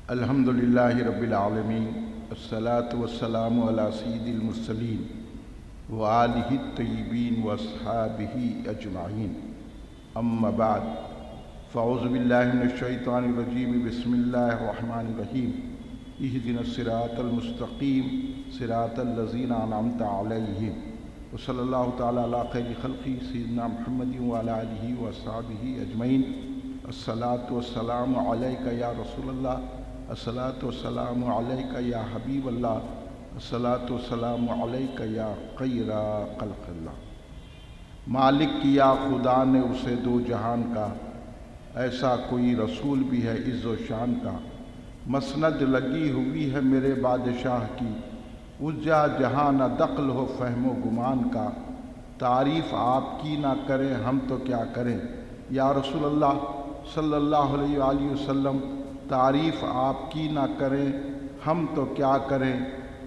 الحمدللہ رب العالمین الصلاۃ والسلام علی سید المرسلین وآلہ الطیبین واصحابہ اجمعین اما بعد فاعوذ باللہ من الشیطان الرجیم بسم اللہ الرحمن الرحیم اہدنا الصراط المستقیم صراط الذین انعمت علیہم وصلی اللہ تعالی علی خیر خلقہ سیدنا محمد وعلی آلہ واصحابہ اجمعین الصلاۃ والسلام علیک یا رسول اللہ، الصلاۃ والسلام علیک یا حبیب اللہ، الصلاۃ والسلام علیک یا خیر خلق اللہ۔ مالک کیا خدا نے اسے دو جہان کا، ایسا کوئی رسول بھی ہے عز و شان کا۔ مسند لگی ہوئی ہے میرے بادشاہ کی، اس جا جہاں نہ دخل ہو فہم و گمان کا۔ تعریف آپ کی نہ کریں ہم تو کیا کریں، یا رسول اللہ صلی اللہ علیہ وآلہ وسلم، تعریف آپ کی نہ کریں ہم تو کیا کریں،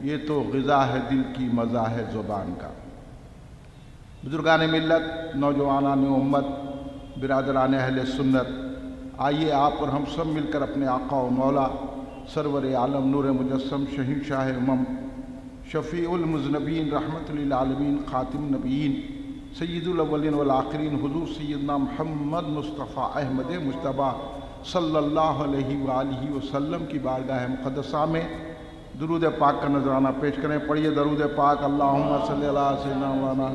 یہ تو غذا ہے دل کی مزہ ہے زبان کا۔ بزرگان ملت، نوجوانان امت، برادران اہل سنت، آئیے آپ اور ہم سب مل کر اپنے آقا و مولا سرور عالم نور مجسم شہنشاہ امم شفیع المذنبین رحمت للعالمین خاتم النبیین سید الاولین والآخرین حضور سیدنا محمد مصطفیٰ احمد مجتبیٰ صلی اللہ علیہ وآلہ وسلم کی بارگاہ مقدسہ میں درود پاک کا نذرانہ پیش کریں۔ پڑھیے درود پاک۔ اللہم صلی اللہ سیدنا مولانا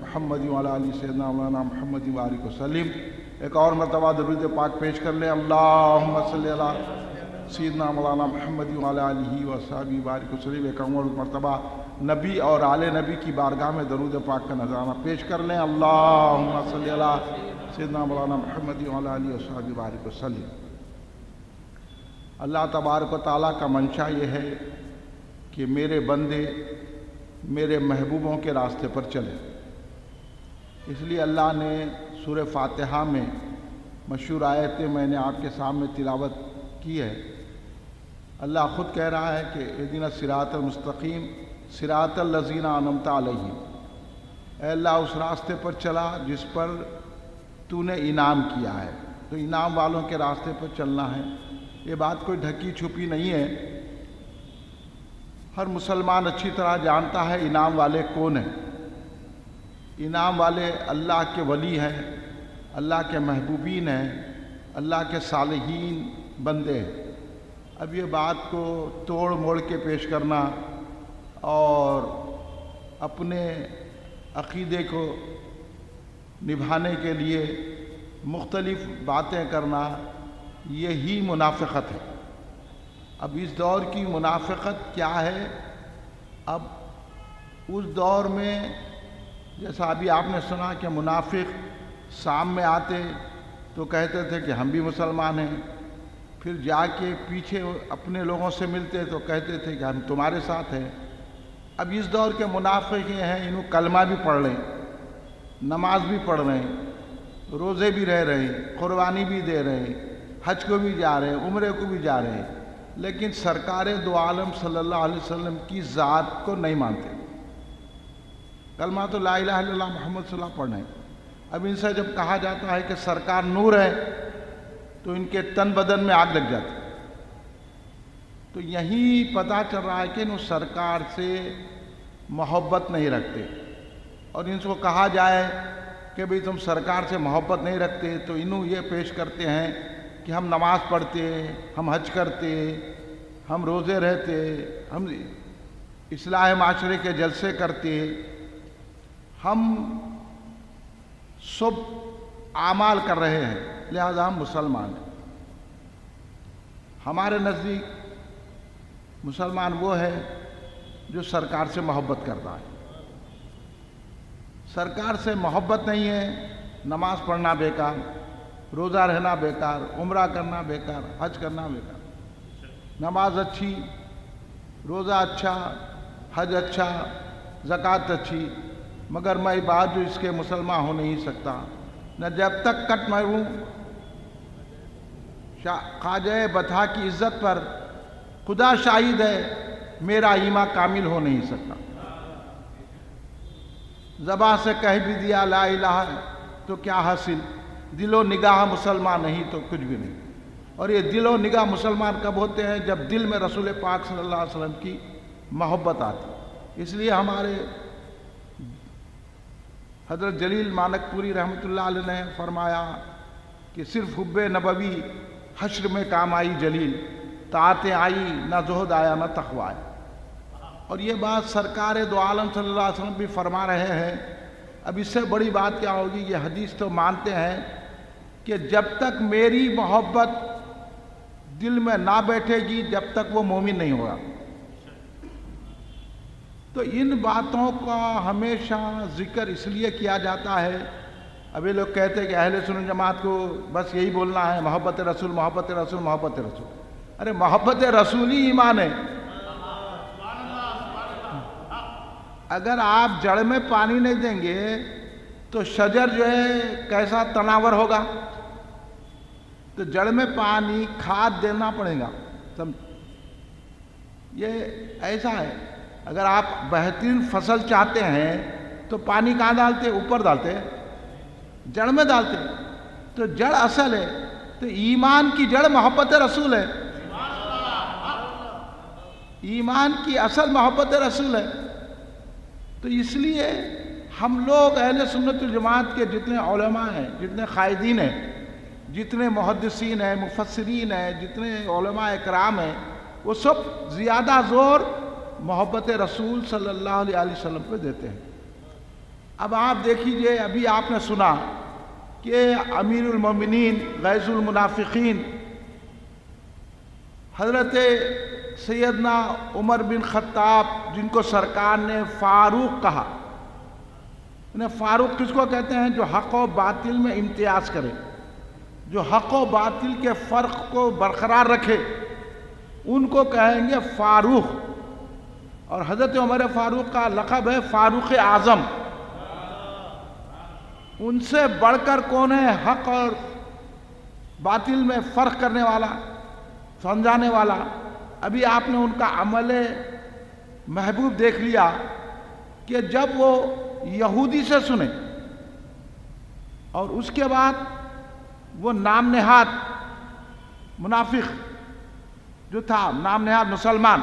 محمد وعلی آلہ سیدنا مولانا محمد وآلہ وسلم۔ ایک اور مرتبہ درود پاک پیش کر لیں۔ اللہم صلی اللہ سیدنا مولانا محمد وعلی آلہ وصحبہ وآلہ وسلم۔ ایک اور مرتبہ نبی اور آل نبی کی بارگاہ میں درود پاک کا نذرانہ پیش کر لیں۔ اللہم صلی اللہ سیدنا مولانا محمد وعلی آلہ وصحبہ وآلہ وسلم۔ اللہ تبارک و تعالیٰ کا منشا یہ ہے کہ میرے بندے میرے محبوبوں کے راستے پر چلیں، اس لیے اللہ نے سورہ فاتحہ میں مشہور آیت میں نے آپ کے سامنے تلاوت کی ہے۔ اللہ خود کہہ رہا ہے کہ اہدنا الصراط المستقیم صراط الذین انعمت علیہم، اے اللہ اس راستے پر چلا جس پر تو نے انعام کیا ہے۔ تو انعام والوں کے راستے پر چلنا ہے، یہ بات کوئی ڈھکی چھپی نہیں ہے، ہر مسلمان اچھی طرح جانتا ہے انعام والے کون ہیں۔ انعام والے اللہ کے ولی ہیں، اللہ کے محبوبین ہیں، اللہ کے صالحین بندے ہیں۔ اب یہ بات کو توڑ موڑ کے پیش کرنا اور اپنے عقیدے کو نبھانے کے لیے مختلف باتیں کرنا، یہی منافقت ہے۔ اب اس دور کی منافقت کیا ہے؟ اب اس دور میں جیسا ابھی آپ نے سنا کہ منافق شام میں آتے تو کہتے تھے کہ ہم بھی مسلمان ہیں، پھر جا کے پیچھے اپنے لوگوں سے ملتے تو کہتے تھے کہ ہم تمہارے ساتھ ہیں۔ اب اس دور کے منافق یہ ہیں، انہوں کلمہ بھی پڑھ رہے ہیں، نماز بھی پڑھ رہے ہیں، روزے بھی رہ رہے ہیں، قربانی بھی دے رہے ہیں، حج کو بھی جا رہے ہیں، عمرے کو بھی جا رہے ہیں، لیکن سرکار دو عالم صلی اللہ علیہ وسلم کی ذات کو نہیں مانتے۔ کلمہ تو لا الہ الا اللہ محمد صلی اللہ پڑھنا ہے۔ اب ان سے جب کہا جاتا ہے کہ سرکار نور ہے تو ان کے تن بدن میں آگ لگ جاتی۔ تو یہی پتہ چل رہا ہے کہ انہوں سرکار سے محبت نہیں رکھتے، اور ان کو کہا جائے کہ بھئی تم سرکار سے محبت نہیں رکھتے تو انہوں یہ پیش کرتے ہیں کہ ہم نماز پڑھتے، ہم حج کرتے، ہم روزے رہتے، ہم اصلاح معاشرے کے جلسے کرتے، ہم سب اعمال کر رہے ہیں، لہذا ہم مسلمان ہیں۔ ہمارے نزدیک مسلمان وہ ہے جو سرکار سے محبت کرتا ہے۔ سرکار سے محبت نہیں ہے، نماز پڑھنا بیکار، روزہ رہنا بیکار، عمرہ کرنا بیکار، حج کرنا بیکار۔ نماز اچھی، روزہ اچھا، حج اچھا، زکوٰۃ اچھی، مگر میں بات جو اس کے مسلمان ہو نہیں سکتا نہ جب تک کٹ مروں خواجہ بطحہ کی عزت پر خدا شاہد ہے میرا ایمان کامل ہو نہیں سکتا۔ زبان سے کہہ بھی دیا لا الہ تو کیا حاصل، دل و نگاہ مسلمان نہیں تو کچھ بھی نہیں۔ اور یہ دل و نگاہ مسلمان کب ہوتے ہیں؟ جب دل میں رسول پاک صلی اللہ علیہ وسلم کی محبت آتی۔ اس لیے ہمارے حضرت جلیل مانک پوری رحمۃ اللہ علیہ نے فرمایا کہ صرف حب نبوی حشر میں کام آئی جلیل، طاعتیں آئی نہ زہد آیا نہ تقوی آیا۔ اور یہ بات سرکار دو عالم صلی اللہ علیہ وسلم بھی فرما رہے ہیں۔ اب اس سے بڑی بات کیا ہوگی؟ یہ حدیث تو مانتے ہیں کہ جب تک میری محبت دل میں نہ بیٹھے گی جب تک وہ مومن نہیں ہوگا۔ تو ان باتوں کا ہمیشہ ذکر اس لیے کیا جاتا ہے۔ اب یہ لوگ کہتے ہیں کہ اہل سنت جماعت کو بس یہی بولنا ہے محبت رسول محبت رسول محبت رسول۔ ارے محبت رسول ہی ایمان ہے۔ اگر آپ جڑ میں پانی نہیں دیں گے تو شجر جو ہے کیسا تناور ہوگا؟ تو جڑ میں پانی کھاد دینا پڑے گا۔ یہ ایسا ہے، اگر آپ بہترین فصل چاہتے ہیں تو پانی کہاں ڈالتے؟ اوپر ڈالتے، جڑ میں ڈالتے۔ تو جڑ اصل ہے، تو ایمان کی جڑ محبت رسول ہے۔ ایمان کی اصل محبت رسول ہے۔ تو اس لیے ہم لوگ اہل سنت الجماعت کے جتنے علماء ہیں، جتنے قائدین ہیں، جتنے محدثین ہیں، مفسرین ہیں، جتنے علماء اکرام ہیں، وہ سب زیادہ زور محبت رسول صلی اللہ علیہ وسلم پہ دیتے ہیں۔ اب آپ دیکھیے، ابھی آپ نے سنا کہ امیر المومنین غیث المنافقین حضرت سیدنا عمر بن خطاب، جن کو سرکار نے فاروق کہا، انہیں فاروق کس کو کہتے ہیں؟ جو حق و باطل میں امتیاز کرے، جو حق و باطل کے فرق کو برقرار رکھے، ان کو کہیں گے فاروق۔ اور حضرت عمر فاروق کا لقب ہے فاروق اعظم۔ ان سے بڑھ کر کون ہے حق اور باطل میں فرق کرنے والا، سمجھانے والا؟ ابھی آپ نے ان کا عمل محبوب دیکھ لیا کہ جب وہ یہودی سے سنے اور اس کے بعد وہ نام نہاد منافق جو تھا، نام نہاد مسلمان،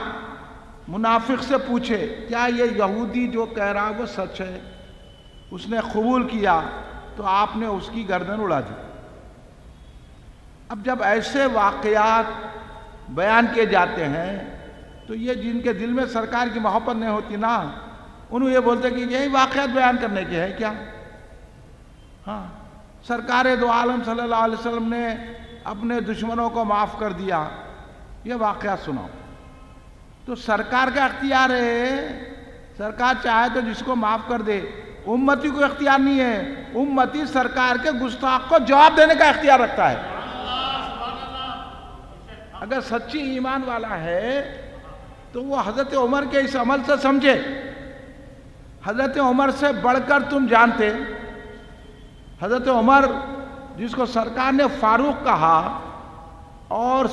منافق سے پوچھے کیا یہ یہودی جو کہہ رہا وہ سچ ہے؟ اس نے قبول کیا تو آپ نے اس کی گردن اڑا دی۔ اب جب ایسے واقعات بیان کیے جاتے ہیں تو یہ جن کے دل میں سرکار کی محبت نہیں ہوتی نا، انہوں یہ بولتے کہ یہی واقعات بیان کرنے کے ہے کیا؟ ہاں، سرکار دو عالم صلی اللہ علیہ وسلم نے اپنے دشمنوں کو معاف کر دیا، یہ واقعات سناؤ۔ تو سرکار کا اختیار ہے، سرکار چاہے تو جس کو معاف کر دے، امتی کو اختیار نہیں ہے۔ امتی سرکار کے گستاخ کو جواب دینے کا اختیار رکھتا ہے۔ اگر سچی ایمان والا ہے تو وہ حضرت عمر کے اس عمل سے سمجھے۔ حضرت عمر سے بڑھ کر تم جانتے، حضرت عمر جس کو سرکار نے فاروق کہا اور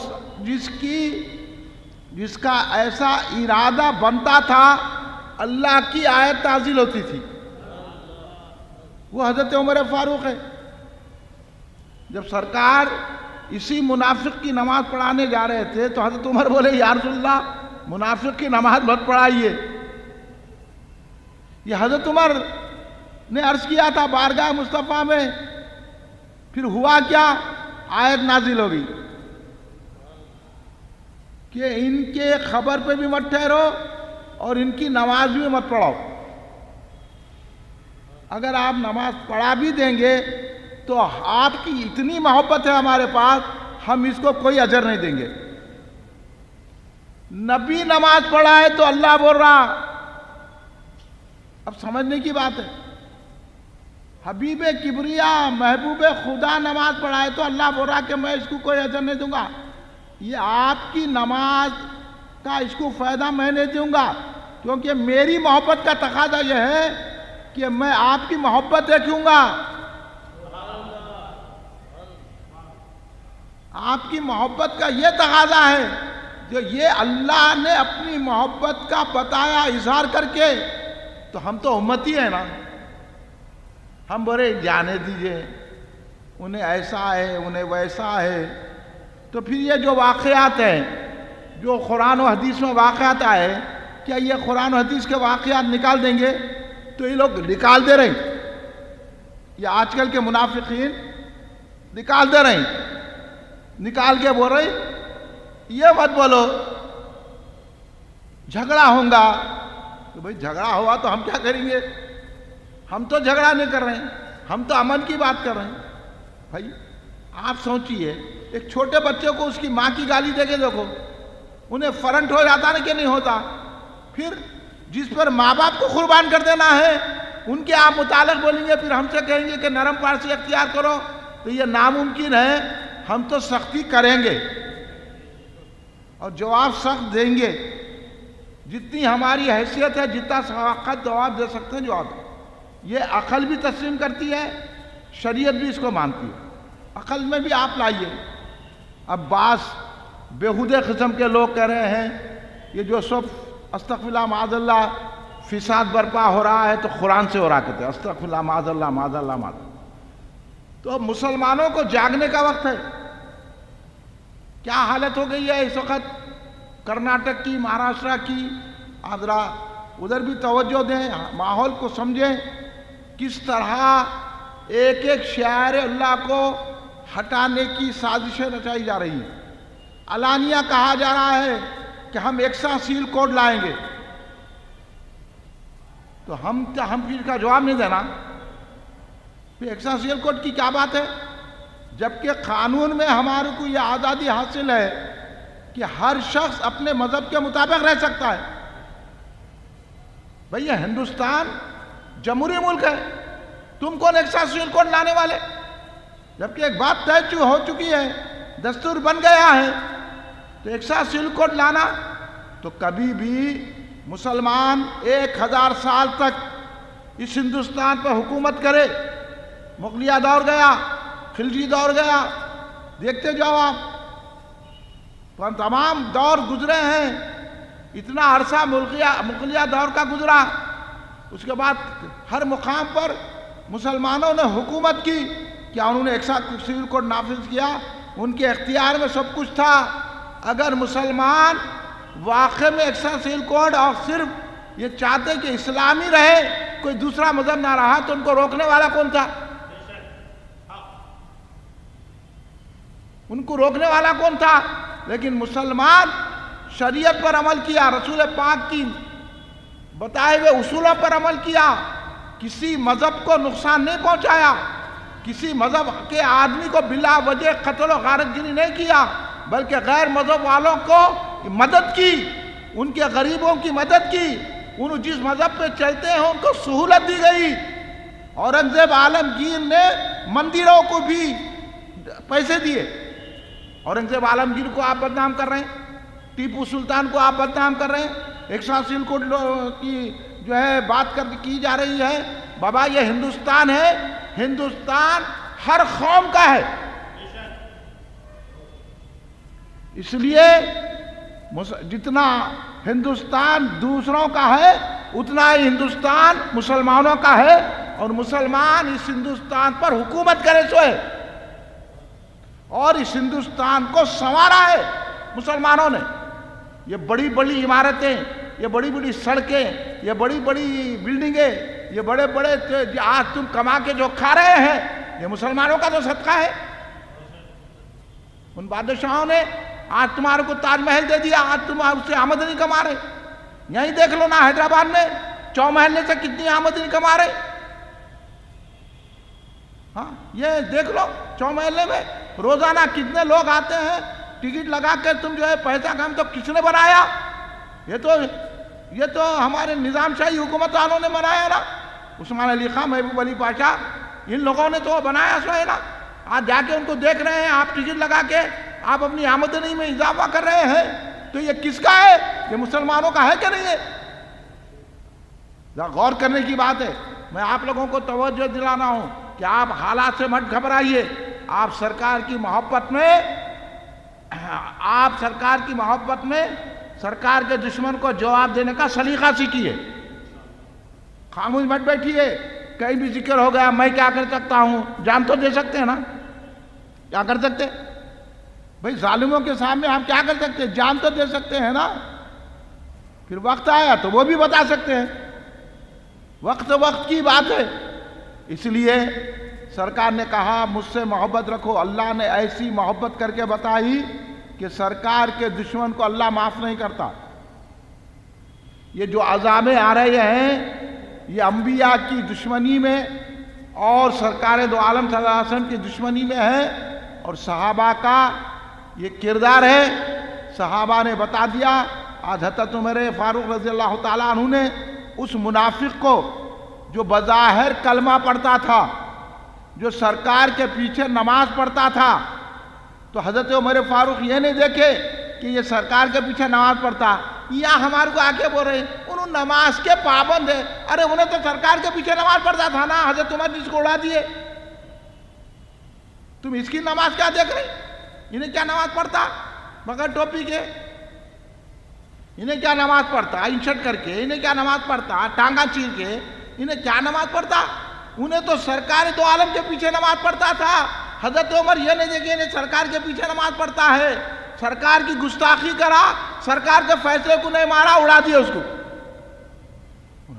جس کا ایسا ارادہ بنتا تھا اللہ کی آیت نازل ہوتی تھی، وہ حضرت عمر فاروق ہے۔ جب سرکار اسی منافق کی نماز پڑھانے جا رہے تھے تو حضرت عمر بولے یا رسول اللہ منافق کی نماز مت پڑھائیے۔ یہ حضرت عمر نے عرض کیا تھا بارگاہ مصطفیٰ میں، پھر ہوا کیا؟ آیت نازل ہو گئی کہ ان کے خبر پہ بھی مت ٹھہرو اور ان کی نماز بھی مت پڑھاؤ۔ اگر آپ نماز پڑھا بھی دیں گے تو آپ کی اتنی محبت ہے ہمارے پاس، ہم اس کو کوئی اجر نہیں دیں گے۔ نبی نماز پڑھا ہے تو اللہ بول رہا، اب سمجھنے کی بات ہے، حبیب کبریا محبوب خدا نماز پڑھا ہے تو اللہ بول رہا کہ میں اس کو کوئی اجر نہیں دوں گا۔ یہ آپ کی نماز کا اس کو فائدہ میں نہیں دوں گا، کیونکہ میری محبت کا تقاضا یہ ہے کہ میں آپ کی محبت رکھوں گا۔ آپ کی محبت کا یہ تقاضا ہے جو یہ اللہ نے اپنی محبت کا بتایا اظہار کر کے، تو ہم تو امتی ہیں نا، ہم بولے جانے دیجئے، انہیں ایسا ہے انہیں ویسا ہے، تو پھر یہ جو واقعات ہیں، جو قرآن و حدیث میں واقعات آئے، کیا یہ قرآن و حدیث کے واقعات نکال دیں گے؟ تو یہ لوگ نکال دے رہے ہیں، یہ آج کل کے منافقین نکال دے رہے ہیں، نکال کے بول رہے یہ مت بولو جھگڑا ہوگا۔ تو بھئی جھگڑا ہوا تو ہم کیا کریں گے؟ ہم تو جھگڑا نہیں کر رہے ہیں، ہم تو امن کی بات کر رہے ہیں۔ بھائی آپ سوچئے، ایک چھوٹے بچے کو اس کی ماں کی گالی دے کے دیکھو، انہیں فرنٹ ہو جاتا نا کہ نہیں ہوتا؟ پھر جس پر ماں باپ کو قربان کر دینا ہے ان کے آپ متعلق بولیں گے، پھر ہم سے کہیں گے کہ نرم پارسی اختیار کرو، تو یہ ناممکن ہے۔ ہم تو سختی کریں گے اور جواب سخت دیں گے، جتنی ہماری حیثیت ہے، جتنا وقت جواب دے سکتے ہیں جواب۔ یہ عقل بھی تسلیم کرتی ہے، شریعت بھی اس کو مانتی ہے۔ عقل میں بھی آپ لائیے۔ اب بعض بیہودے قسم کے لوگ کہہ رہے ہیں یہ جو سب استغفر اللہ معاذ اللہ فساد برپا ہو رہا ہے تو قرآن سے ہو رہا، کہتے ہیں استغفر اللہ معاذ اللہ معاذ اللہ معاذ اللہ۔ تو مسلمانوں کو جاگنے کا وقت ہے۔ کیا حالت ہو گئی ہے اس وقت کرناٹک کی، مہاراشٹر کی؟ آپ ذرا ادھر بھی توجہ دیں، ماحول کو سمجھیں، کس طرح ایک ایک شعائر اللہ کو ہٹانے کی سازشیں رچائی جا رہی ہیں۔ علانیہ کہا جا رہا ہے کہ ہم یکساں سیل کوڈ لائیں گے، تو ہم پھر کا جواب نہیں دینا؟ پھر یکساں سیل کوڈ کی کیا بات ہے؟ جبکہ قانون میں ہمارے کو یہ آزادی حاصل ہے کہ ہر شخص اپنے مذہب کے مطابق رہ سکتا ہے۔ بھئی یہ ہندوستان جمہوری ملک ہے، تم کون یکساں سیل کوڈ لانے والے؟ جبکہ ایک بات طے ہو چکی ہے، دستور بن گیا ہے، تو یکساں سیل کوڈ لانا؟ تو کبھی بھی مسلمان 1000 سال تک اس ہندوستان پر حکومت کرے، مغلیہ دور گیا، خلجی دور گیا، دیکھتے جاؤ آپ، تمام دور گزرے ہیں، اتنا عرصہ مغلیہ دور کا گزرا، اس کے بعد ہر مقام پر مسلمانوں نے حکومت کی، کیا انہوں نے یکساں سیل کوڈ نافذ کیا؟ ان کے اختیار میں سب کچھ تھا۔ اگر مسلمان واقع میں یکساں سیل کوڈ اور صرف یہ چاہتے کہ اسلامی رہے، کوئی دوسرا مذہب نہ رہا، تو ان کو روکنے والا کون تھا؟ ان کو روکنے والا کون تھا؟ لیکن مسلمان شریعت پر عمل کیا، رسول پاک کی بتائے ہوئے اصولوں پر عمل کیا، کسی مذہب کو نقصان نہیں پہنچایا، کسی مذہب کے آدمی کو بلا وجہ قتل و غارت گری نہیں کیا، بلکہ غیر مذہب والوں کو مدد کی، ان کے غریبوں کی مدد کی، ان جس مذہب پہ چلتے ہیں ان کو سہولت دی گئی۔ اورنگزیب عالمگیر نے مندروں کو بھی پیسے دیے۔ اورنگزیب عالمگیر کو آپ بدنام کر رہے ہیں، ٹیپو سلطان کو آپ بدنام کر رہے ہیں، یکساں سیل کوڈ کی جو ہے بات کی جا رہی ہے۔ بابا یہ ہندوستان ہے، ہندوستان ہر قوم کا ہے، اس لیے جتنا ہندوستان دوسروں کا ہے اتنا ہی ہندوستان مسلمانوں کا ہے، اور مسلمان اس ہندوستان پر حکومت کرے سو ہے، اور اس ہندوستان کو سنوارا ہے مسلمانوں نے۔ یہ بڑی بڑی عمارتیں، یہ بڑی بڑی سڑکیں، یہ بڑی بڑی بلڈنگیں، یہ بڑے بڑے آج تم کما کے جو کھا رہے ہیں، یہ مسلمانوں کا تو صدقہ ہے۔ ان بادشاہوں نے آج تمہارے کو تاج محل دے دیا، آج تم اس سے آمدنی کما رہے۔ یہیں دیکھ لو نا حیدرآباد میں چو محلے سے کتنی آمدنی کما رہے۔ ہاں یہ دیکھ لو چو محلے میں روزانہ کتنے لوگ آتے ہیں، ٹکٹ لگا کے تم جو ہے پیسہ کم، تو کس نے بنایا؟ یہ تو ہمارے نظام شاہی حکومت والوں نے بنایا نا، عثمان علی خان، محبوب علی پاشا، ان لوگوں نے تو بنایا سو ہے نا۔ آج جا کے ان کو دیکھ رہے ہیں آپ، ٹکٹ لگا کے آپ اپنی آمدنی میں اضافہ کر رہے ہیں، تو یہ کس کا ہے؟ یہ مسلمانوں کا ہے کہ نہیں ہے؟ غور کرنے کی بات ہے۔ میں آپ لوگوں کو توجہ دلانا ہوں کہ آپ حالات سے مت گھبرائیے، آپ سرکار کی محبت میں سرکار کے دشمن کو جواب دینے کا سلیقہ سیکھیے، خاموش مت بیٹھیے۔ کہیں بھی ذکر ہو گیا میں کیا کر سکتا ہوں، جان تو دے سکتے ہیں نا، کیا کر سکتے؟ بھئی ظالموں کے سامنے ہم کیا کر سکتے ہیں؟ جان تو دے سکتے ہیں نا. پھر وقت آیا تو وہ بھی بتا سکتے ہیں. وقت کی بات ہے. اس لیے سرکار نے کہا مجھ سے محبت رکھو. اللہ نے ایسی محبت کر کے بتائی کہ سرکار کے دشمن کو اللہ معاف نہیں کرتا. یہ جو عذابیں آ رہے ہیں یہ انبیاء کی دشمنی میں اور سرکار دو عالم صلی اللہ علیہ وسلم کی دشمنی میں ہے، اور صحابہ کا یہ کردار ہے. صحابہ نے بتا دیا. آج حضرت عمر فاروق رضی اللہ تعالیٰ عنہ نے اس منافق کو جو بظاہر کلمہ پڑھتا تھا، جو سرکار کے پیچھے نماز پڑھتا تھا، تو حضرت عمر فاروق یہ نہیں دیکھے کہ یہ سرکار کے پیچھے نماز پڑھتا. یا ہمارے کو آگے بول رہے ہیں انہوں نماز کے پابند ہے. ارے انہیں تو سرکار کے پیچھے نماز پڑھتا تھا نا. حضرت عمر جس کو اڑا دیے. تم اس کی نماز کیا دیکھ رہے؟ انہیں کیا نماز پڑھتا بغیر ٹوپی کے؟ انہیں کیا نماز پڑھتا انشٹ کر کے؟ انہیں کیا نماز پڑھتا ٹانگا چیر کے؟ انہیں کیا نماز پڑھتا؟ انہیں تو سرکار دو عالم کے پیچھے نماز پڑھتا تھا. حضرت عمر یہ نہیں دیکھے انہیں سرکار کے پیچھے نماز پڑھتا ہے. سرکار کی گستاخی کرا، سرکار کے فیصلے کو نہیں مارا، اڑا دیا اس کو.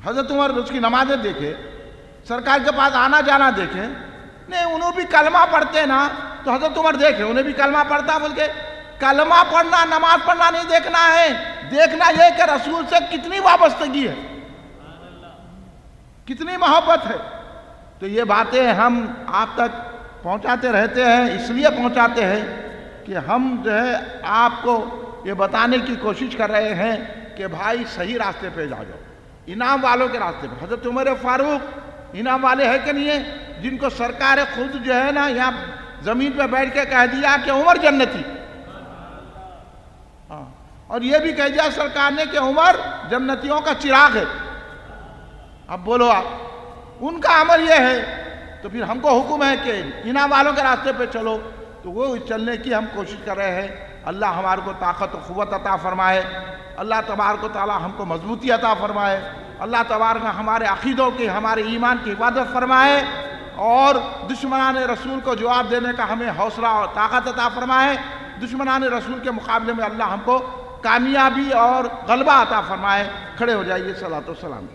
حضرت عمر اس کی نمازیں دیکھے، سرکار کے پاس آنا جانا دیکھے. نہیں انہوں بھی کلمہ پڑھتے نا، تو حضرت عمر دیکھے انہیں بھی کلمہ پڑھتا. بول کے کلمہ پڑھنا نماز پڑھنا نہیں دیکھنا ہے، دیکھنا یہ کہ رسول سے کتنی وابستگی ہے، کتنی محبت ہے. تو یہ باتیں ہم آپ تک پہنچاتے رہتے ہیں. اس لیے پہنچاتے ہیں کہ ہم جو ہے آپ کو یہ بتانے کی کوشش کر رہے ہیں کہ بھائی صحیح راستے پہ جا جاؤ، انعام والوں کے راستے پہ. حضرت عمر فاروق انعام والے ہیں کہ نہیں ہیں؟ جن کو سرکار خود جو ہے نا یہاں زمین پہ بیٹھ کے کہہ دیا کہ عمر جنتی. اور یہ بھی کہہ دیا سرکار نے کہ عمر جنتیوں کا چراغ ہے. اب بولو آپ ان کا عمل یہ ہے، تو پھر ہم کو حکم ہے کہ انعام والوں کے راستے پہ چلو. تو وہ چلنے کی ہم کوشش کر رہے ہیں. اللہ ہمارے کو طاقت و قوت عطا فرمائے. اللہ تبارک و تعالی ہم کو مضبوطی عطا فرمائے. اللہ تبارک ہمارے عقیدوں کی، ہمارے ایمان کی حفاظت فرمائے، اور دشمنان رسول کو جواب دینے کا ہمیں حوصلہ اور طاقت عطا فرمائے. دشمنان رسول کے مقابلے میں اللہ ہم کو کامیابی اور غلبہ عطا فرمائے. کھڑے ہو جائیے. صلاۃ و سلام.